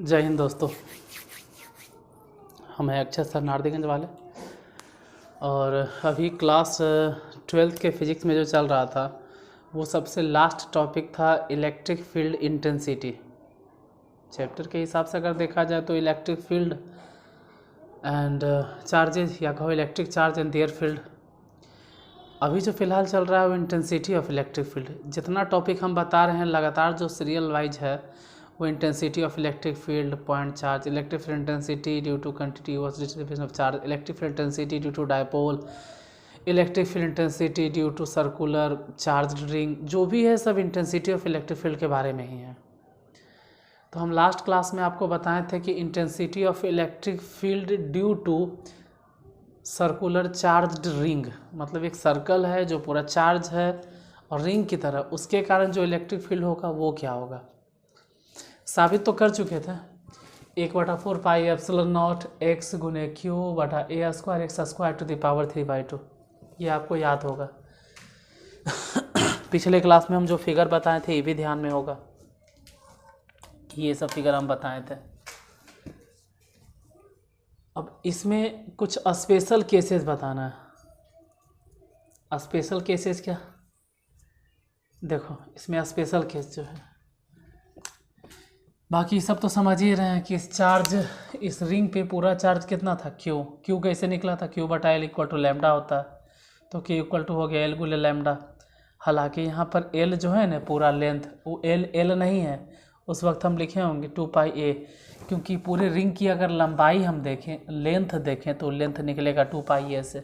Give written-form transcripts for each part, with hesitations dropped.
जय हिंद दोस्तों। हम हैं अक्षय सर नारदीगंज वाले। और अभी क्लास 12th के फिज़िक्स में जो चल रहा था वो सबसे लास्ट टॉपिक था इलेक्ट्रिक फील्ड इंटेंसिटी। चैप्टर के हिसाब से अगर देखा जाए तो इलेक्ट्रिक फील्ड एंड चार्जेस या कहो electric charge and their field. अभी जो फ़िलहाल चल रहा है वो इंटेंसिटी ऑफ इलेक्ट्रिक फील्ड। जितना टॉपिक हम बता रहे हैं लगातार जो सीरियल वाइज है वो intensity of electric field, point charge, electric field intensity due to continuous distribution of charge, electric field intensity due to dipole, electric field intensity due to circular charge ring, जो भी है सब intensity of electric field के बारे में ही है। तो हम लास्ट क्लास में आपको बताए थे कि intensity of electric field due to circular charged ring, मतलब एक सर्कल है जो पूरा चार्ज है और रिंग की तरह, उसके कारण जो इलेक्ट्रिक फील्ड होगा वो क्या होगा साबित तो कर चुके थे। 1/4 पाई एप्सिलॉन नॉट एक्स गुने क्यू बटा a square x square to the power 3/2, ये आपको याद होगा। पिछले क्लास में हम जो फिगर बताए थे ये भी ध्यान में होगा कि ये सब फिगर हम बताए थे। अब इसमें कुछ स्पेशल केसेस बताना है। स्पेशल केसेस क्या, देखो इसमें स्पेशल केस जो है, बाकी सब तो समझ ही रहे हैं कि इस चार्ज, इस रिंग पे पूरा चार्ज कितना था, क्यू कैसे निकला था, क्यू बटा एल इक्वल टू लैम्डा होता है, तो क्यू इक्वल टू हो गया एल गुने लैम्डा। हालांकि यहाँ पर एल जो है ना पूरा लेंथ, वो एल नहीं है, उस वक्त हम लिखे होंगे 2πa, क्योंकि पूरे रिंग की अगर लंबाई हम देखें, लेंथ देखें तो लेंथ निकलेगा 2πa से,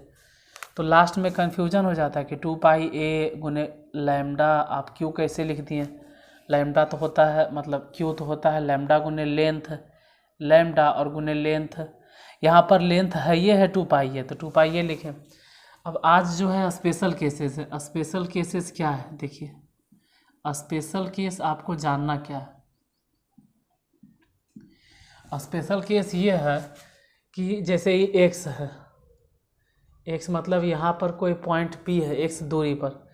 तो लास्ट में कन्फ्यूजन हो जाता है कि 2πa गुने लैम्डा आप क्यू कैसे लिख दिए। लैम्डा तो होता है, मतलब क्यू तो होता है लैम्डा गुने लेंथ, लैम्डा और गुने लेंथ, यहाँ पर लेंथ है ये है 2πa, तो 2πa लिखें। अब आज जो है स्पेशल केसेस है। स्पेशल केसेस क्या है, देखिए स्पेशल केस आपको जानना क्या है। स्पेशल केस ये है कि जैसे ये एक्स है, एक्स मतलब यहाँ पर कोई पॉइंट पी है एक्स दूरी पर,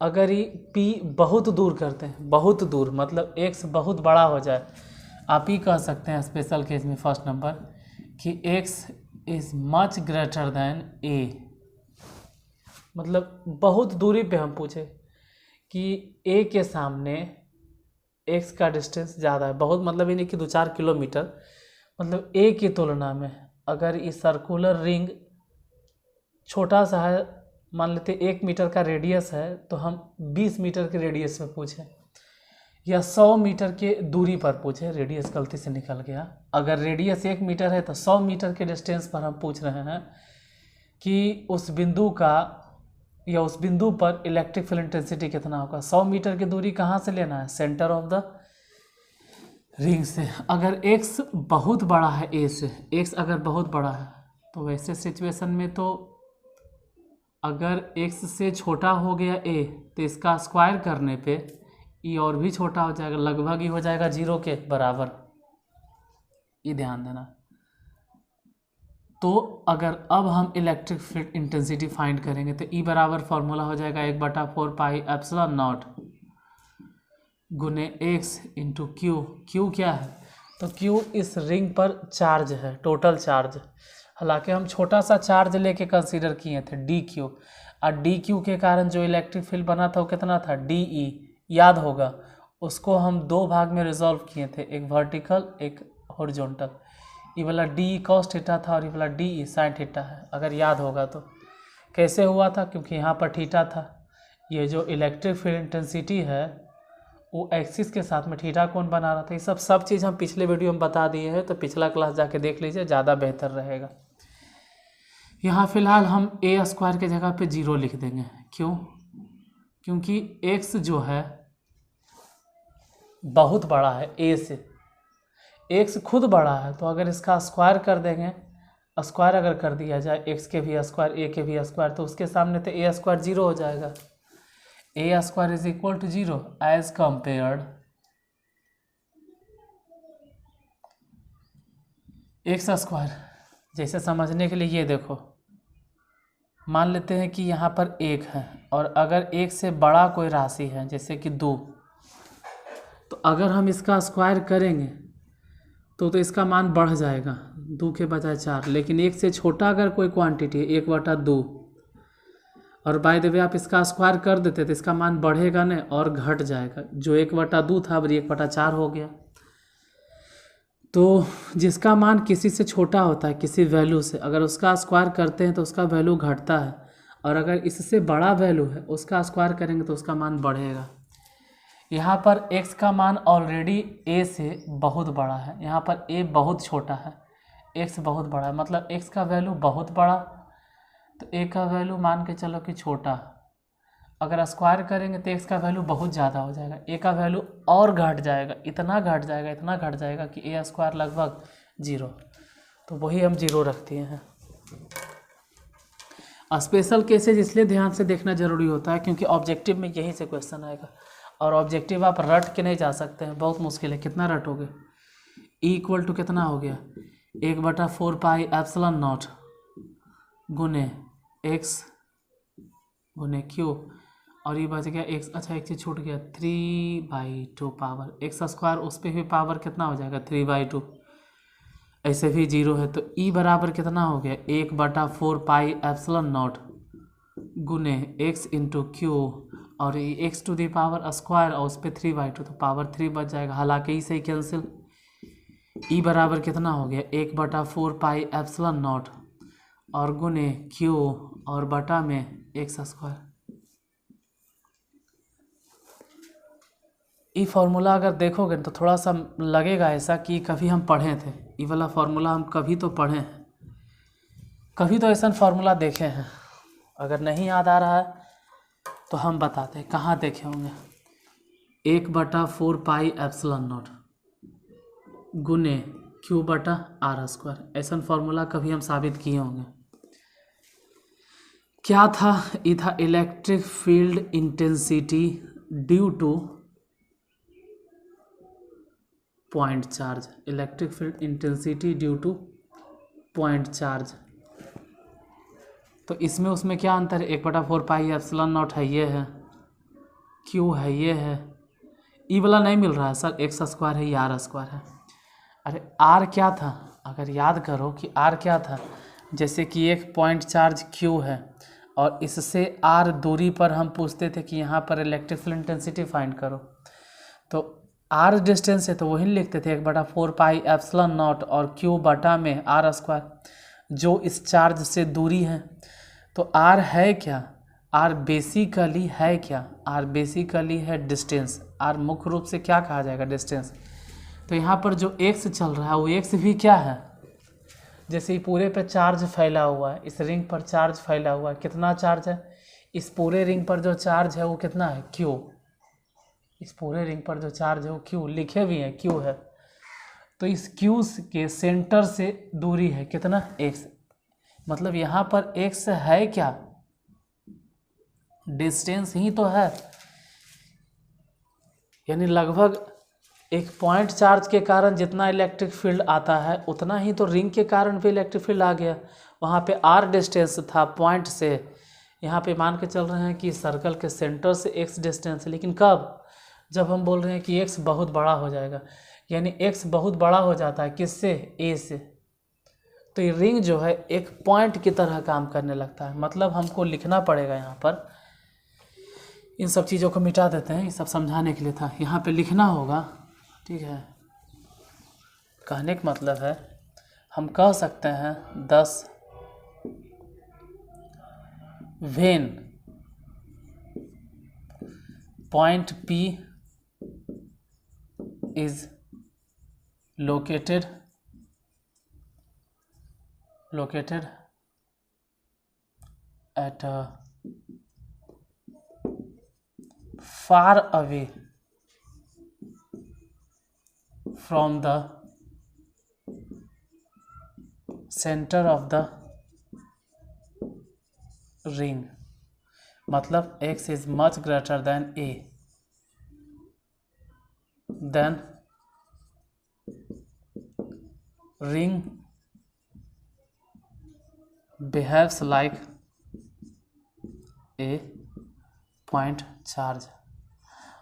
अगर ये पी बहुत दूर करते हैं, बहुत दूर मतलब एक्स बहुत बड़ा हो जाए, आप ही कह सकते हैं स्पेशल केस में फर्स्ट नंबर कि x is much greater than a, मतलब बहुत दूरी पे हम पूछे कि ए के सामने एक्स का डिस्टेंस ज़्यादा है, बहुत मतलब ये नहीं कि 2-4 किलोमीटर, मतलब ए की तुलना में अगर ये सर्कुलर रिंग छोटा सा है, मान लेते 1 मीटर का रेडियस है, तो हम 20 मीटर के रेडियस में पूछें या 100 मीटर के दूरी पर पूछें, रेडियस गलती से निकल गया, अगर रेडियस 1 मीटर है तो 100 मीटर के डिस्टेंस पर हम पूछ रहे हैं कि उस बिंदु का या उस बिंदु पर इलेक्ट्रिक फील्ड इंटेंसिटी कितना होगा। 100 मीटर की दूरी कहाँ से लेना है, सेंटर ऑफ द रिंग से। अगर x बहुत बड़ा है a से, x अगर बहुत बड़ा है तो वैसे सिचुएशन में तो अगर x से छोटा हो गया a तो इसका स्क्वायर करने पे ये और भी छोटा हो जाएगा, लगभग ही हो जाएगा 0 के बराबर, ये ध्यान देना। तो अगर अब हम इलेक्ट्रिक फील्ड इंटेंसिटी फाइंड करेंगे तो E बराबर फॉर्मूला हो जाएगा 1/4 पाई एप्सिलॉन नॉट गुने x इंटू क्यू। क्यू क्या है, तो क्यू इस रिंग पर चार्ज है, टोटल चार्ज। हालांकि हम छोटा सा चार्ज लेके कंसीडर किए थे डी क्यू, और डी क्यू के कारण जो इलेक्ट्रिक फील्ड बना था वो कितना था, डी ई, याद होगा। उसको हम 2 भाग में रिजॉल्व किए थे, एक वर्टिकल एक हॉरिजॉन्टल। ये वाला डी कॉस थीटा था और ये वाला डी ई साइन थीटा है, अगर याद होगा तो। कैसे हुआ था, क्योंकि यहाँ पर थीटा था। ये जो इलेक्ट्रिक फील्ड इंटेंसिटी है वो एक्सिस के साथ में थीटा कोण बना रहा था। ये सब चीज़ हम पिछले वीडियो में बता दिए हैं, तो पिछला क्लास जाके देख लीजिए, ज़्यादा बेहतर रहेगा। यहाँ फिलहाल हम ए स्क्वायर के जगह पे 0 लिख देंगे, क्यों, क्योंकि एक्स जो है बहुत बड़ा है ए से, एक्स खुद बड़ा है, तो अगर इसका स्क्वायर कर देंगे, स्क्वायर अगर कर दिया जाए एक्स के भी स्क्वायर ए के भी स्क्वायर, तो उसके सामने तो ए स्क्वायर 0 हो जाएगा। A square is equal to 0 as compared x square. जैसे समझने के लिए ये देखो, मान लेते हैं कि यहाँ पर 1 है और अगर 1 से बड़ा कोई राशि है जैसे कि 2, तो अगर हम इसका स्क्वायर करेंगे तो इसका मान बढ़ जाएगा 2 के बजाय 4, लेकिन 1 से छोटा अगर कोई क्वांटिटी है 1/2, और बाय द वे आप इसका स्क्वायर कर देते तो इसका मान बढ़ेगा नहीं और घट जाएगा, जो 1/2 था अब 1/4 हो गया। तो जिसका मान किसी से छोटा होता है किसी वैल्यू से, अगर उसका स्क्वायर करते हैं तो उसका वैल्यू घटता है, और अगर इससे बड़ा वैल्यू है उसका स्क्वायर करेंगे तो उसका मान बढ़ेगा। यहाँ पर x का मान ऑलरेडी a से बहुत बड़ा है, यहाँ पर a बहुत छोटा है, x बहुत बड़ा है, मतलब x का वैल्यू बहुत बड़ा, तो a का वैल्यू मान के चलो कि छोटा। अगर स्क्वायर करेंगे तो x का वैल्यू बहुत ज़्यादा हो जाएगा, a का वैल्यू और घट जाएगा, इतना घट जाएगा, इतना घट जाएगा कि a स्क्वायर लगभग 0, तो वही हम 0 रखते हैं। स्पेशल केसेज इसलिए ध्यान से देखना ज़रूरी होता है क्योंकि ऑब्जेक्टिव में यहीं से क्वेश्चन आएगा, और ऑब्जेक्टिव आप रट के नहीं जा सकते हैं, बहुत मुश्किल है। कितना रटोगे? E = कितना हो गया 1/4 पाई एप्सिलॉन नॉट गुने x गुने q, और ये बच गया x, अच्छा एक चीज़ छूट गया 3/2 पावर x², उस पर भी पावर कितना हो जाएगा 3/2, ऐसे भी 0 है, तो E बराबर कितना हो गया 1/4 पाई एप्सिलॉन नॉट गुने x इंटू क्यू, और ये x² और उस पर 3/2, तो पावर 3 बच जाएगा, हालांकि इसे कैंसिल। E बराबर कितना हो गया 1/4 पाई एप्सिलॉन नॉट और गुने क्यू और बटा में x²। ये फार्मूला अगर देखोगे तो थोड़ा सा लगेगा ऐसा कि कभी हम पढ़े थे, ये वाला फार्मूला हम कभी तो पढ़े हैं, कभी तो ऐसा फार्मूला देखे हैं। अगर नहीं याद आ रहा है तो हम बताते हैं कहाँ देखे होंगे। 1/4 पाई एप्सिलॉन नॉट गुने Q/r², ऐसा फार्मूला कभी हम साबित किए होंगे। क्या था? ये था electric field intensity due two point charge, electric field intensity due two point charge. तो इसमें उसमें क्या अंतर है? 1/4 पाई एप्सिलॉन नॉट है, ये है, क्यू है, ये है, ई वाला नहीं मिल रहा है सर, x² है, ये r² है। अरे r क्या था? अगर याद करो कि r क्या था, जैसे कि एक पॉइंट चार्ज q है और इससे r दूरी पर हम पूछते थे कि यहाँ पर इलेक्ट्रिक फील्ड इंटेंसिटी फाइंड करो, तो r डिस्टेंस है तो वही लिखते थे 1/4 पाई एप्सिलॉन नॉट और q बटा में r², जो इस चार्ज से दूरी है। तो r है क्या? r बेसिकली है क्या? r बेसिकली है डिस्टेंस। r मुख्य रूप से क्या कहा जाएगा? डिस्टेंस। तो यहाँ पर जो x चल रहा है वो x भी क्या है? जैसे ही पूरे पे चार्ज फैला हुआ है, इस रिंग पर चार्ज फैला हुआ है, कितना चार्ज है? इस पूरे रिंग पर जो चार्ज है वो कितना है? q। इस पूरे रिंग पर जो चार्ज है वो q, लिखे भी हैं q है। तो इस q के सेंटर से दूरी है कितना? x। मतलब यहाँ पर x है क्या? डिस्टेंस ही तो है, यानी लगभग एक पॉइंट चार्ज के कारण जितना इलेक्ट्रिक फील्ड आता है उतना ही तो रिंग के कारण भी इलेक्ट्रिक फील्ड आ गया। वहाँ पे r डिस्टेंस था पॉइंट से, यहाँ पे मान के चल रहे हैं कि सर्कल के सेंटर से x डिस्टेंस है, लेकिन कब? जब हम बोल रहे हैं कि x बहुत बड़ा हो जाएगा, यानी x बहुत बड़ा हो जाता है किससे? a से। तो ये रिंग जो है एक पॉइंट की तरह काम करने लगता है। मतलब हमको लिखना पड़ेगा यहाँ पर, इन सब चीज़ों को मिटा देते हैं, ये सब समझाने के लिए था। यहाँ पे लिखना होगा, ठीक है। कहने का मतलब है हम कह सकते हैं 10 when point P is located at a far away from the center of the ring, मतलब x is much greater than a, then ring behaves like a point charge।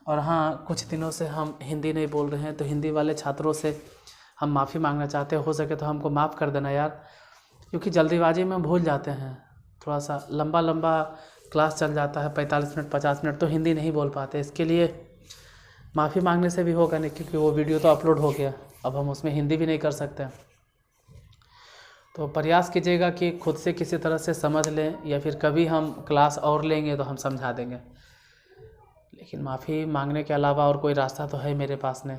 और हाँ, कुछ दिनों से हम हिंदी नहीं बोल रहे हैं, तो हिंदी वाले छात्रों से हम माफ़ी मांगना चाहते हैं, हो सके तो हमको माफ़ कर देना यार, क्योंकि जल्दीबाजी में भूल जाते हैं, थोड़ा सा लंबा लंबा क्लास चल जाता है, 45 मिनट 50 मिनट, तो हिंदी नहीं बोल पाते। इसके लिए माफ़ी मांगने से भी होगा नहीं, क्योंकि वो वीडियो तो अपलोड हो गया, अब हम उसमें हिंदी भी नहीं कर सकते। तो प्रयास कीजिएगा कि खुद से किसी तरह से समझ लें, या फिर कभी हम क्लास और लेंगे तो हम समझा देंगे, लेकिन माफ़ी मांगने के अलावा और कोई रास्ता तो है मेरे पास नहीं।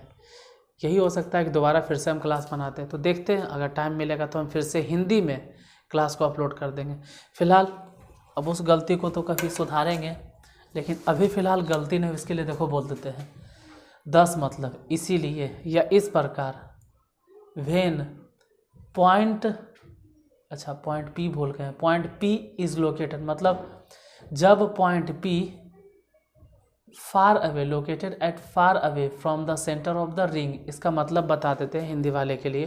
यही हो सकता है कि दोबारा फिर से हम क्लास बनाते हैं, तो देखते हैं, अगर टाइम मिलेगा तो हम फिर से हिंदी में क्लास को अपलोड कर देंगे। फ़िलहाल अब उस गलती को तो कभी सुधारेंगे, लेकिन अभी फ़िलहाल गलती नहीं, इसके लिए देखो बोल देते हैं 10 मतलब इसीलिए या इस प्रकार, वेन पॉइंट, अच्छा पॉइंट पी भूल गए, पॉइंट पी इज़ लोकेटेड, मतलब जब point P far away, located at far away from the centre of the ring, इसका मतलब बता देते हैं हिंदी वाले के लिए,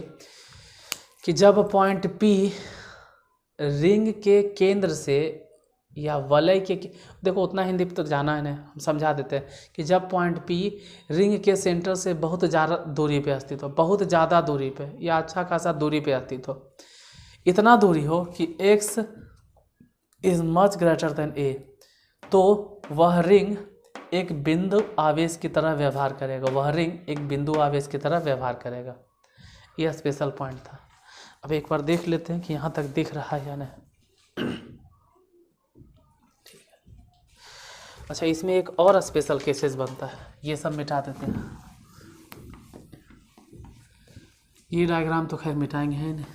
कि जब पॉइंट पी रिंग के केंद्र से या वलय के, देखो उतना हिंदी तो जाना है, हम समझा देते हैं कि जब पॉइंट पी रिंग के सेंटर से बहुत ज़्यादा दूरी पे स्थित हो, बहुत ज़्यादा दूरी पे या अच्छा खासा दूरी पे स्थित हो, इतना दूरी हो कि x is much greater then a, तो वह रिंग एक बिंदु आवेश की तरह व्यवहार करेगा, वह रिंग एक बिंदु आवेश की तरह व्यवहार करेगा। यह स्पेशल पॉइंट था। अब एक बार देख लेते हैं कि यहाँ तक दिख रहा है या नहीं। ठीक है, अच्छा इसमें एक और स्पेशल केसेस बनता है, ये सब मिटा देते हैं। ये डायग्राम तो खैर मिटाएंगे है नहीं,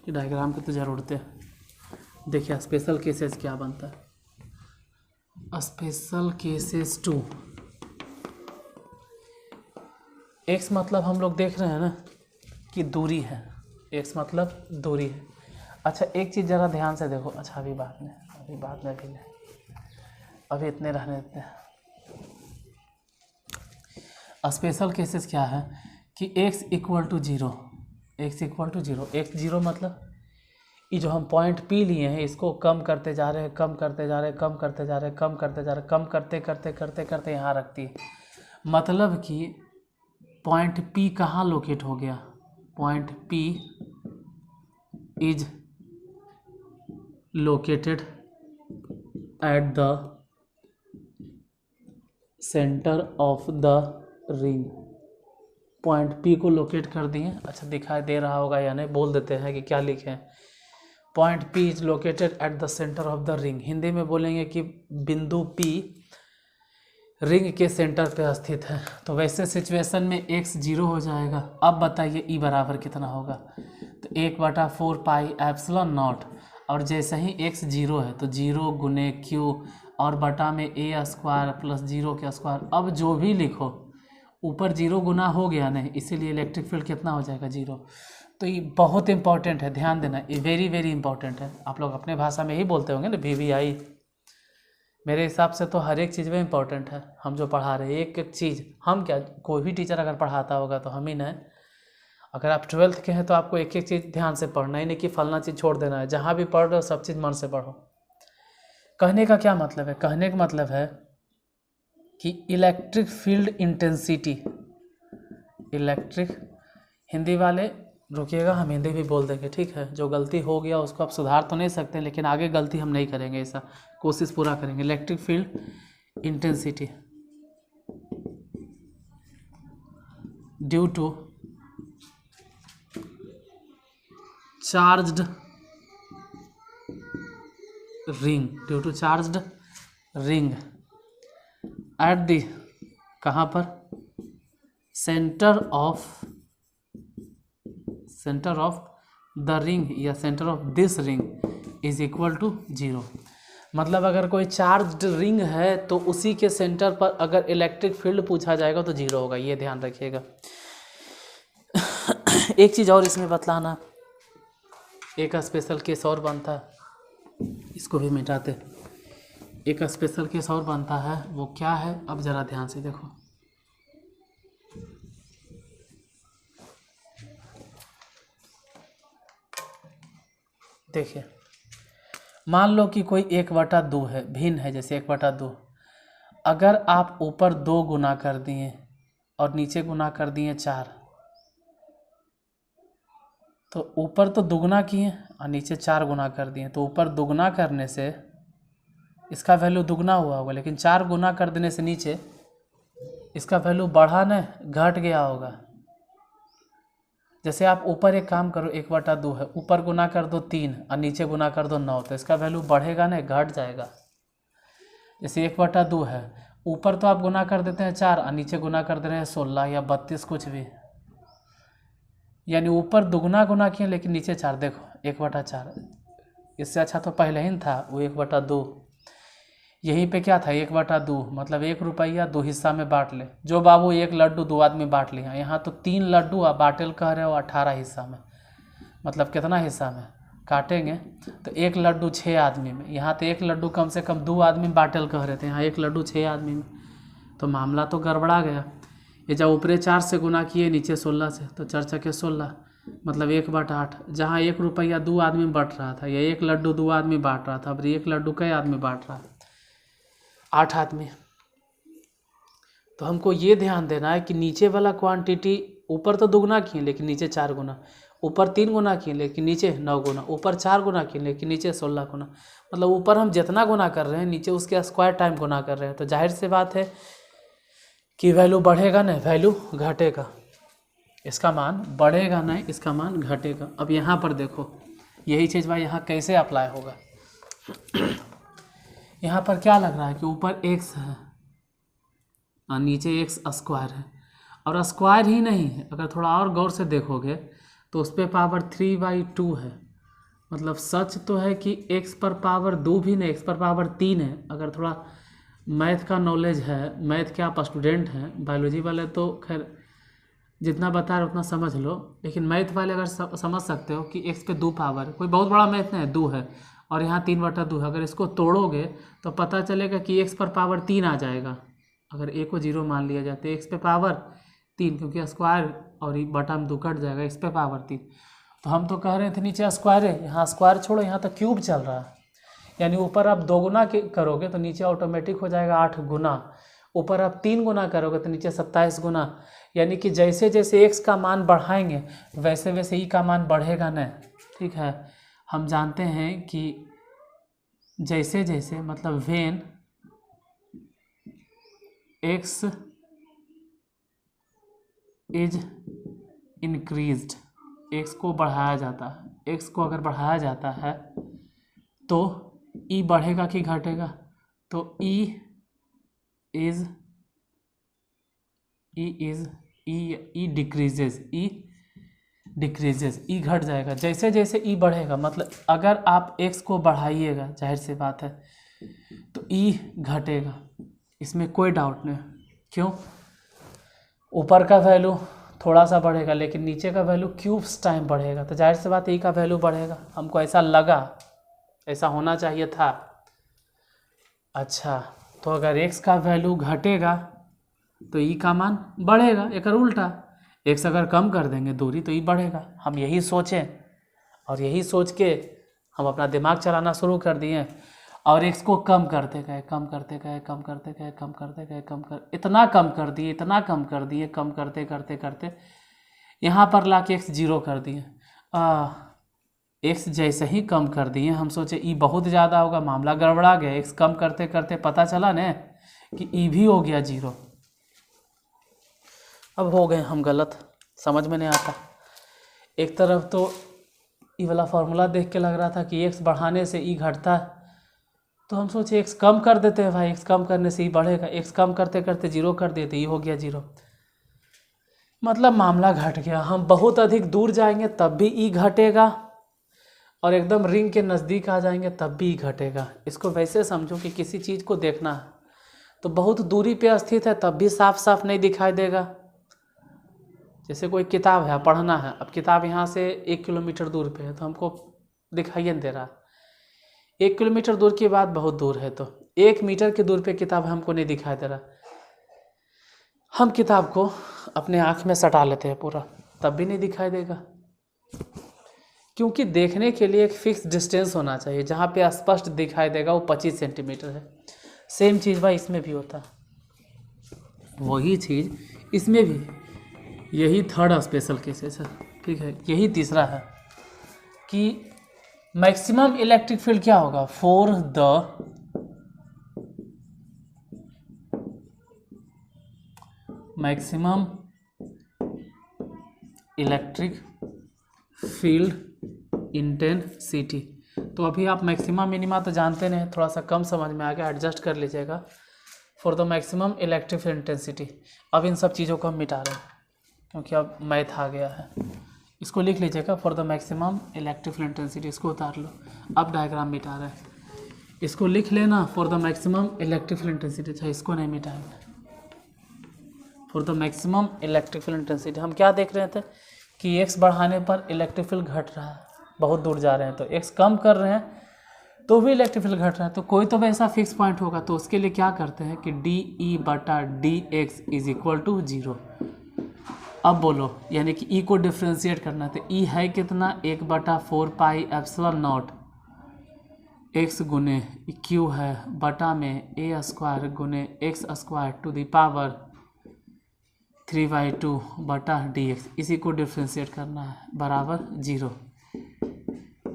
ये डायग्राम की तो ज़रूरत है। देखिए स्पेशल केसेस क्या बनता है, स्पेशल केसेस 2, x मतलब हम लोग देख रहे हैं ना कि दूरी है, x मतलब दूरी है। अच्छा एक चीज़ ज़रा ध्यान से देखो, अच्छा अभी बाद में भी नहीं, अभी इतने रहने देते हैं। स्पेशल केसेस क्या है कि x equal to 0, x equal to 0, x 0 मतलब ये जो हम पॉइंट P लिए हैं इसको कम करते जा रहे हैं, कम करते जा रहे हैं, कम करते जा रहे हैं, कम करते जा रहे हैं, कम करते करते करते करते यहाँ रखती है, मतलब कि पॉइंट P कहाँ लोकेट हो गया, point P is located at the centre of the ring, point P को लोकेट कर दिए। अच्छा दिखाई दे रहा होगा या नहीं, बोल देते हैं कि क्या लिखे हैं, point P is located at the centre of the ring, Hindi में बोलेंगे कि बिंदु P रिंग के सेंटर पे स्थित है। तो वैसे सिचुएशन में x 0 हो जाएगा। अब बताइए e बराबर कितना होगा, तो 1/4 पाई एप्सिलॉन नॉट, और जैसे ही x 0 है तो 0 गुने q और बटा में a स्क्वायर प्लस 0 के स्क्वायर। अब जो भी लिखो ऊपर 0 गुना हो गया नहीं, इसीलिए इलेक्ट्रिक फील्ड कितना हो जाएगा 0। तो ये बहुत इंपॉर्टेंट है, ध्यान देना, ये वेरी वेरी इंपॉर्टेंट है। आप लोग अपने भाषा में ही बोलते होंगे ना VVI, मेरे हिसाब से तो हर एक चीज़ में इंपॉर्टेंट है। हम जो पढ़ा रहे हैं एक एक चीज़, हम क्या, कोई भी टीचर अगर पढ़ाता होगा तो हम ही नहीं। अगर आप 12th के हैं तो आपको एक एक चीज़ ध्यान से पढ़ना ही नहीं कि फलना चीज़ छोड़ देना है, जहाँ भी पढ़ रहे हो सब चीज़ मन से पढ़ो। कहने का क्या मतलब है, कहने का मतलब है कि electric field intensity, electric, Hindi वाले रुकिएगा हम हिंदी भी बोल देंगे, ठीक है, जो गलती हो गया उसको आप सुधार तो नहीं सकते, लेकिन आगे गलती हम नहीं करेंगे, ऐसा कोशिश पूरा करेंगे। Electric field intensity due to charged ring, due to charged ring at the, कहाँ पर, सेंटर ऑफ द रिंग या centre of this ring is equal to 0। मतलब अगर कोई चार्ज्ड रिंग है तो उसी के सेंटर पर अगर इलेक्ट्रिक फील्ड पूछा जाएगा तो 0 होगा, ये ध्यान रखिएगा। एक चीज़ और इसमें बतलाना, एक स्पेशल केस और बनता है, इसको भी मिटाते। एक स्पेशल केस और बनता है, वो क्या है, अब ज़रा ध्यान से देखो। देखिए मान लो कि कोई 1/2 है, भिन्न है, जैसे 1/2, अगर आप ऊपर 2 गुना कर दिए और नीचे गुना कर दिए 4, तो ऊपर तो दुगना किए और नीचे 4 गुना कर दिए, तो ऊपर दुगना करने से इसका वैल्यू दुगना हुआ होगा, लेकिन 4 गुना कर देने से नीचे इसका वैल्यू बढ़ा न घट गया होगा। जैसे आप ऊपर एक काम करो, 1/2 है, ऊपर गुना कर दो 3 और नीचे गुना कर दो 9, तो इसका वैल्यू बढ़ेगा न घट जाएगा। जैसे 1/2 है, ऊपर तो आप गुना कर देते हैं 4 और नीचे गुना कर दे रहे हैं 16 या 32 कुछ भी, यानी ऊपर दुगना गुना किए लेकिन नीचे 4। देखो 1/4, इससे अच्छा तो पहले ही था वो 1/2। यहीं पे क्या था 1/2, मतलब 1 रुपया 2 हिस्सा में बांट ले। जो बाबू 1 लड्डू 2 आदमी बांट लिया, यहाँ तो 3 लड्डू आप बांटेल कह रहे हो 18 हिस्सा में, मतलब कितना हिस्सा में काटेंगे तो 1 लड्डू 6 आदमी में। यहाँ तो 1 लड्डू कम से कम 2 आदमी बांटेल कह रहे थे, यहाँ 1 लड्डू 6 आदमी में, तो मामला तो गड़बड़ा गया। ये जब ऊपरे 4 से गुना किए नीचे 16 से, तो 4 चके 16, मतलब 1/8। जहाँ 1 रुपया 2 आदमी बांट रहा था या 1 लड्डू 2 आदमी बांट रहा था, अब 1 लड्डू कई आदमी बांट रहा है? 8 आदमी। तो हमको ये ध्यान देना है कि नीचे वाला क्वांटिटी ऊपर तो दुगना किए लेकिन नीचे 4 गुना, ऊपर 3 गुना किए लेकिन नीचे 9 गुना, ऊपर 4 गुना किए लेकिन नीचे 16 गुना। मतलब ऊपर हम जितना गुना कर रहे हैं नीचे उसके स्क्वायर टाइम गुना कर रहे हैं, तो जाहिर सी बात है कि वैल्यू बढ़ेगा नहीं, वैल्यू घटेगा। इसका मान बढ़ेगा नहीं, इसका मान घटेगा। अब यहाँ पर देखो यही चीज़ भाई यहाँ कैसे अप्लाई होगा। यहाँ पर क्या लग रहा है कि ऊपर x है और नीचे x स्क्वायर है, और स्क्वायर ही नहीं है, अगर थोड़ा और गौर से देखोगे तो उस पर पावर 3/2 है। मतलब सच तो है कि x पर पावर 2 भी नहीं, x पर पावर 3 है। अगर थोड़ा मैथ का नॉलेज है, मैथ के आप स्टूडेंट हैं, बायोलॉजी वाले तो खैर जितना बता रहे उतना समझ लो, लेकिन मैथ वाले अगर समझ सकते हो कि x पे 2 पावर है, कोई बहुत बड़ा मैथ नहीं है, 2 है और यहाँ 3/2 है। अगर इसको तोड़ोगे तो पता चलेगा कि x पर पावर 3 आ जाएगा। अगर a को 0 मान लिया जाए तो x पे पावर 3, क्योंकि स्क्वायर और बटा में 2 कट जाएगा, x पे पावर 3। तो हम तो कह रहे थे नीचे स्क्वायर है, यहाँ स्क्वायर छोड़ो, यहाँ तो क्यूब चल रहा है। यानी ऊपर आप 2 गुना करोगे तो नीचे ऑटोमेटिक हो जाएगा 8 गुना, ऊपर आप 3 गुना करोगे तो नीचे 27 गुना। यानी कि जैसे जैसे x का मान बढ़ाएंगे वैसे वैसे y का मान बढ़ेगा न। ठीक है, हम जानते हैं कि जैसे जैसे मतलब when x is increased, x को बढ़ाया जाता है, x को अगर बढ़ाया जाता है तो e बढ़ेगा कि घटेगा? तो e डिक्रीजेस, e घट जाएगा जैसे जैसे e बढ़ेगा। मतलब अगर आप x को बढ़ाइएगा जाहिर सी बात है तो e घटेगा, इसमें कोई डाउट नहीं। क्यों? ऊपर का वैल्यू थोड़ा सा बढ़ेगा लेकिन नीचे का वैल्यू क्यूब्स टाइम बढ़ेगा, तो जाहिर सी बात है e का वैल्यू बढ़ेगा। हमको ऐसा लगा, ऐसा होना चाहिए था। अच्छा, तो अगर x का वैल्यू घटेगा तो e का मान बढ़ेगा, एक उल्टा x अगर कम कर देंगे दूरी तो e बढ़ेगा। हम यही सोचें और यही सोच के हम अपना दिमाग चलाना शुरू कर दिए और x को कम करते गए, कम करते गए, कम करते गए, कम करते गए, इतना कम कर दिए, इतना कम कर दिए, कम करते करते करते यहाँ पर ला के x 0 कर दिए। x जैसे ही कम कर दिए हम सोचे e बहुत ज़्यादा होगा, मामला गड़बड़ा गया। x कम करते करते पता चला न कि e भी हो गया 0। अब हो गए हम गलत, समझ में नहीं आता। एक तरफ तो ई वाला फार्मूला देख के लग रहा था कि x बढ़ाने से e घटता है, तो हम सोचे x कम कर देते हैं भाई, x कम करने से e बढ़ेगा। x कम करते करते 0 कर दिए तो e हो गया 0। मतलब मामला घट गया। हम बहुत अधिक दूर जाएंगे तब भी e घटेगा और एकदम रिंग के नज़दीक आ जाएंगे तब भी e घटेगा। इसको वैसे समझो कि किसी चीज़ को देखना है तो बहुत दूरी पे स्थित है तब भी साफ साफ नहीं दिखाई देगा। जैसे कोई किताब है, पढ़ना है, अब किताब यहाँ से 1 किलोमीटर दूर पे है तो हमको दिखाई नहीं दे रहा। 1 किलोमीटर दूर की बात बहुत दूर है, तो 1 मीटर की दूर पे किताब हमको नहीं दिखाई दे रहा। हम किताब को अपने आँख में सटा लेते हैं पूरा, तब भी नहीं दिखाई देगा, क्योंकि देखने के लिए एक फिक्स डिस्टेंस होना चाहिए। जहाँ पे स्पष्ट दिखाई देगा वो 25 सेंटीमीटर है। सेम चीज़ भाई इसमें भी होता है, वही चीज़ इसमें भी। यही थर्ड स्पेशल केसेस है, ठीक है, यही तीसरा है। कि मैक्सिमम इलेक्ट्रिक फील्ड क्या होगा, for the maximum electric field intensity. तो अभी आप मैक्सिमम मिनिमा तो जानते नहीं, थोड़ा सा कम समझ में आ गया, एडजस्ट कर लीजिएगा। For the maximum electric field intensity. अब इन सब चीज़ों को हम मिटा रहे हैं क्योंकि अब मैथ आ गया है। इसको लिख लीजिएगा, for the maximum electric field intensity, इसको उतार लो। अब डायग्राम मिटा रहे हैं, इसको लिख लेना, for the maximum electric field intensity. अच्छा, इसको नहीं मिटाएंगे। For the maximum electric field intensity हम क्या देख रहे थे कि एक्स बढ़ाने पर इलेक्ट्रिक फील्ड घट रहा है, बहुत दूर जा रहे हैं, तो एक्स कम कर रहे हैं तो भी इलेक्ट्रिक फील्ड घट रहा है। तो कोई तो वैसा फिक्स पॉइंट होगा, तो उसके लिए क्या करते हैं कि डी ई बटा D X is equal to 0। अब बोलो, यानी कि ई को डिफ्रेंशिएट करना, तो ई है कितना, 1/4πε0 एक्स गुने क्यू है बटा में ए स्क्वायर गुने X square to the power 3/2 बटा डी एक्स। इसी को डिफ्रेंशिएट करना है, बराबर 0।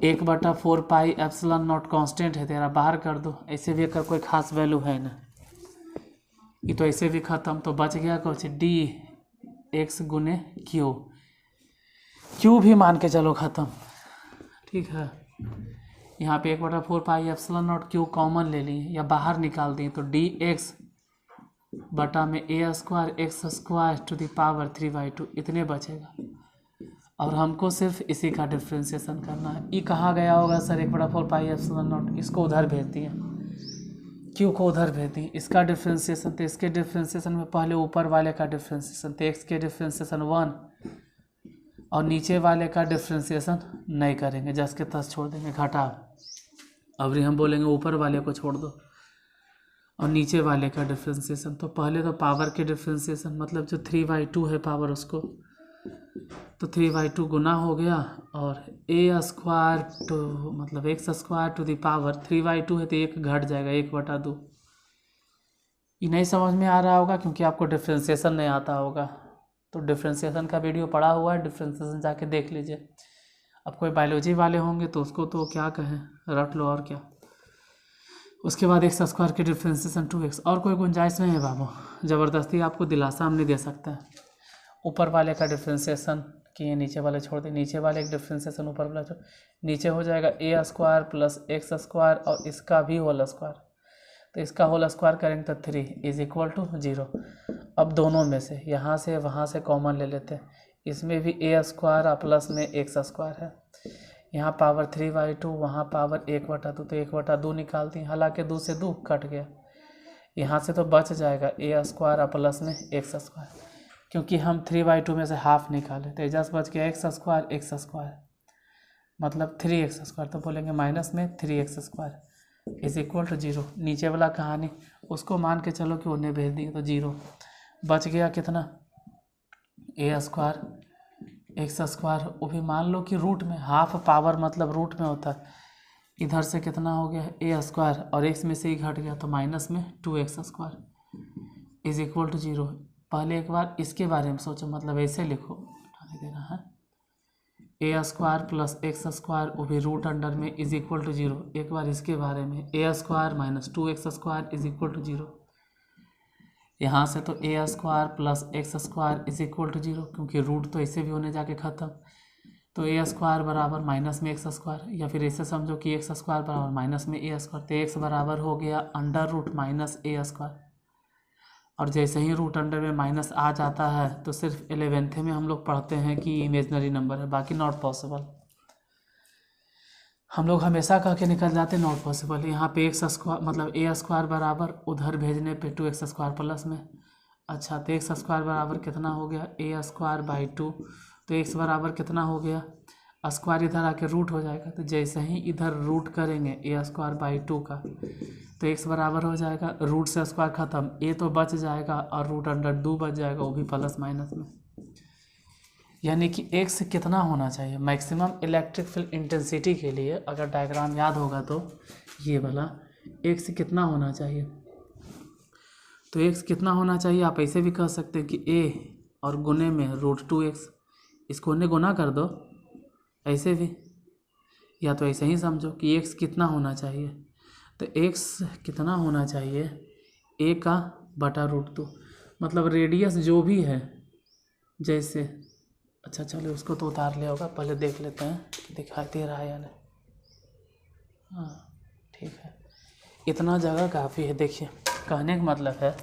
1/4πε0 कांस्टेंट है तेरा, बाहर कर दो। ऐसे भी अगर कोई खास वैल्यू है ना, ये तो ऐसे भी ख़त्म, तो बच गया कुछ डी एक्स गुने क्यू। क्यू भी मान के चलो ख़त्म, ठीक है। यहाँ पे 1/4πε0 क्यू कॉमन ले लिए या बाहर निकाल दिए, तो डी एक्स बटा में ए square x square to the power 3/2 इतने बचेगा। और हमको सिर्फ इसी का डिफ्रेंशिएशन करना है। ई कहाँ गया होगा सर, 1/4πε0, इसको उधर भेज दिए, क्यू को उधर भेज दिए। इसका डिफ्रेंशिएशन, तो इसके डिफ्रेंशिएशन में पहले ऊपर वाले का डिफ्रेंशिएशन, तो एक्स के डिफ्रेंशिएशन 1 और नीचे वाले का डिफ्रेंशिएशन नहीं करेंगे, जस के तस छोड़ देंगे, घटा। अब हम बोलेंगे ऊपर वाले को छोड़ दो और नीचे वाले का डिफ्रेंशिएशन। तो पहले तो पावर के डिफ्रेंशिएशन, मतलब जो 3/2 है पावर, उसको तो 3/2 गुना हो गया, और ए स्क्वायर टू मतलब X square to the power 3/2 है तो एक घट जाएगा, 1/2। ये नहीं समझ में आ रहा होगा क्योंकि आपको डिफ्रेंशिएशन नहीं आता होगा, तो डिफ्रेंशिएशन का वीडियो पड़ा हुआ है, डिफ्रेंशिएशन जाके देख लीजिए। अब कोई बायोलॉजी वाले होंगे तो उसको तो क्या कहें, रट लो और क्या। उसके बाद एक्स स्क्वायर के डिफ्रेंशिएशन 2x, और कोई गुंजाइश नहीं है बाबू, ज़बरदस्ती आपको दिलासा हम नहीं दे सकते हैं। ऊपर वाले का डिफ्रेंशिएशन किए, नीचे वाले छोड़ दें, नीचे वाले एक डिफ्रेंशिएशन ऊपर वाला छोड़, नीचे हो जाएगा a square plus x square और इसका भी होल स्क्वायर, तो इसका होल स्क्वायर करेंगे तो 3 इज इक्वल टू 0। अब दोनों में से यहाँ से वहाँ से कॉमन ले लेते हैं, इसमें भी ए स्क्वायर और प्लस में एक्स स्क्वायर है, यहाँ पावर 3/2, वहाँ पावर 1/2, तो 1/2 निकालती हैं, हालांकि 2 से 2 कट गया, यहाँ से तो बच जाएगा ए स्क्वायर और प्लस में एक्स स्क्वायर, क्योंकि हम 3/2 में से हाफ निकाले, तो एजाज बच गया एक्स स्क्वायर मतलब 3x स्क्वायर, तो बोलेंगे माइनस में 3x square is equal to 0। नीचे वाला कहानी उसको मान के चलो कि उन्हें भेज दिए, तो 0 बच गया कितना, ए स्क्वायर एक्स स्क्वायर, वो भी मान लो कि रूट में, हाफ पावर मतलब रूट में होता है, इधर से कितना हो गया ए स्क्वायर और एक्स में से ही घट गया, तो माइनस में 2x square is equal to 0। पहले एक बार इसके बारे में सोचो, मतलब ऐसे लिखो, देना है a square plus x square, वो भी रूट अंडर में इज इक्वल टू 0। एक बार इसके बारे में, ए square minus 2x square is equal to 0। यहाँ से तो a square plus x square is equal to 0, क्योंकि रूट तो ऐसे भी होने जाके ख़त्म, तो ए स्क्वायर बराबर माइनस में एक्स स्क्वायर, या फिर ऐसे समझो कि एक्स स्क्वायर बराबर माइनस में ए स्क्वायर, तो एक्स बराबर हो गया अंडर रूट माइनस ए स्क्वायर। और जैसे ही रूट अंडर में माइनस आ जाता है तो सिर्फ 11th में हम लोग पढ़ते हैं कि इमेजनरी नंबर है, बाकी नॉट पॉसिबल, हम लोग हमेशा कह के निकल जाते हैं नॉट पॉसिबल। यहाँ पे एक्स स्क्वायर मतलब ए स्क्वायर बराबर उधर भेजने पे 2x स्क्वायर प्लस में, अच्छा तो एक्स स्क्वायर बराबर कितना हो गया ए स्क्वायर बाई 2, तो एक्स बराबर कितना हो गया, स्क्वायर इधर आके रूट हो जाएगा, तो जैसे ही इधर रूट करेंगे ए स्क्वायर बाई 2 का, तो एक्स बराबर हो जाएगा, रूट से स्क्वायर ख़त्म, ए तो बच जाएगा और रूट अंडर 2 बच जाएगा, वो भी प्लस माइनस में। यानी कि एक्स कितना होना चाहिए मैक्सिमम इलेक्ट्रिक फील्ड इंटेंसिटी के लिए, अगर डायग्राम याद होगा तो ये वाला एक्स कितना होना चाहिए, तो एक्स कितना होना चाहिए, आप ऐसे भी कह सकते हैं कि ए और गुने में √2x, इसको उन्हें गुना कर दो, ऐसे भी या तो ऐसे ही समझो कि x कितना होना चाहिए, तो x कितना होना चाहिए, a का बटा √2, मतलब रेडियस जो भी है, जैसे अच्छा चलो उसको तो उतार लिया होगा, पहले देख लेते हैं कि दिखाई दे रहा है या नहीं। हाँ ठीक है, इतना जगह काफ़ी है। देखिए कहने का मतलब है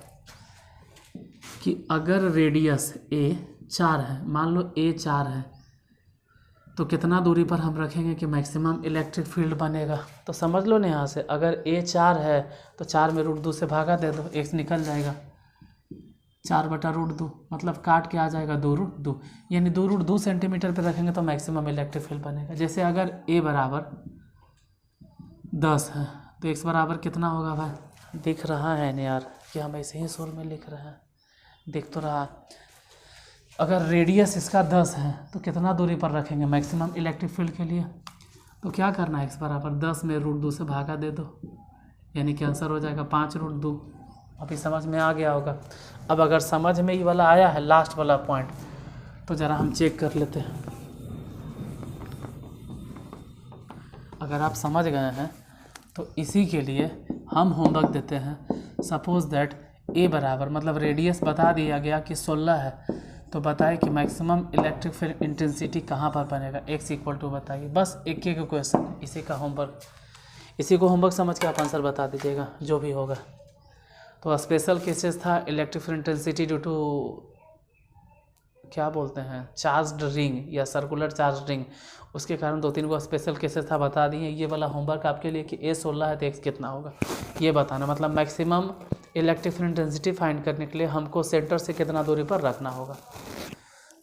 कि अगर रेडियस a 4 है, मान लो a 4 है, तो कितना दूरी पर हम रखेंगे कि मैक्सिमम इलेक्ट्रिक फील्ड बनेगा। तो समझ लो ना, यहाँ से अगर a 4 है तो 4 में √2 से भागा दे दो, x निकल जाएगा, 4 बटा √2, मतलब काट के आ जाएगा 2√2, यानी 2√2 सेंटीमीटर पर रखेंगे तो मैक्सिमम इलेक्ट्रिक फील्ड बनेगा। जैसे अगर a बराबर 10 है तो x बराबर कितना होगा भाई, दिख रहा है ना यार कि हम ऐसे ही शोर में लिख रहे हैं, दिख तो रहा। अगर रेडियस इसका 10 है तो कितना दूरी पर रखेंगे मैक्सिमम इलेक्ट्रिक फील्ड के लिए, तो क्या करना है, x बराबर 10 में √2 से भागा दे दो, यानी कि आंसर हो जाएगा 5√2। अभी समझ में आ गया होगा। अब अगर समझ में ये वाला आया है लास्ट वाला पॉइंट, तो ज़रा हम चेक कर लेते हैं। अगर आप समझ गए हैं तो इसी के लिए हम होमवर्क देते हैं। सपोज दैट a बराबर, मतलब रेडियस बता दिया गया कि 16 है, तो बताए कि मैक्सिमम इलेक्ट्रिक फील्ड इंटेंसिटी कहाँ पर बनेगा, x इक्वल टू बताइए। बस एक एक क्वेश्चन, इसी का होमवर्क, इसी को होमवर्क समझ के आप आंसर बता दीजिएगा जो भी होगा। तो स्पेशल केसेस था electric field intensity due to क्या बोलते हैं, चार्ज्ड रिंग या सर्कुलर चार्ज रिंग, उसके कारण 2-3 को स्पेशल केसेस था बता दिए। ये वाला होमवर्क आपके लिए कि a 16 है तो x कितना होगा ये बताना, मतलब maximum electric field intensity find करने के लिए हमको सेंटर से कितना दूरी पर रखना होगा।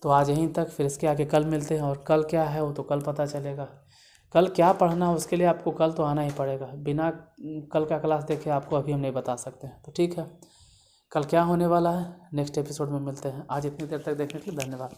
तो आज यहीं तक, फिर इसके आगे कल मिलते हैं, और कल क्या है वो तो कल पता चलेगा। कल क्या पढ़ना है उसके लिए आपको कल तो आना ही पड़ेगा, बिना कल का क्लास देखे आपको अभी हम नहीं बता सकते हैं। तो ठीक है, कल क्या होने वाला है नेक्स्ट एपिसोड में मिलते हैं। आज इतनी देर तक देखने के लिए धन्यवाद।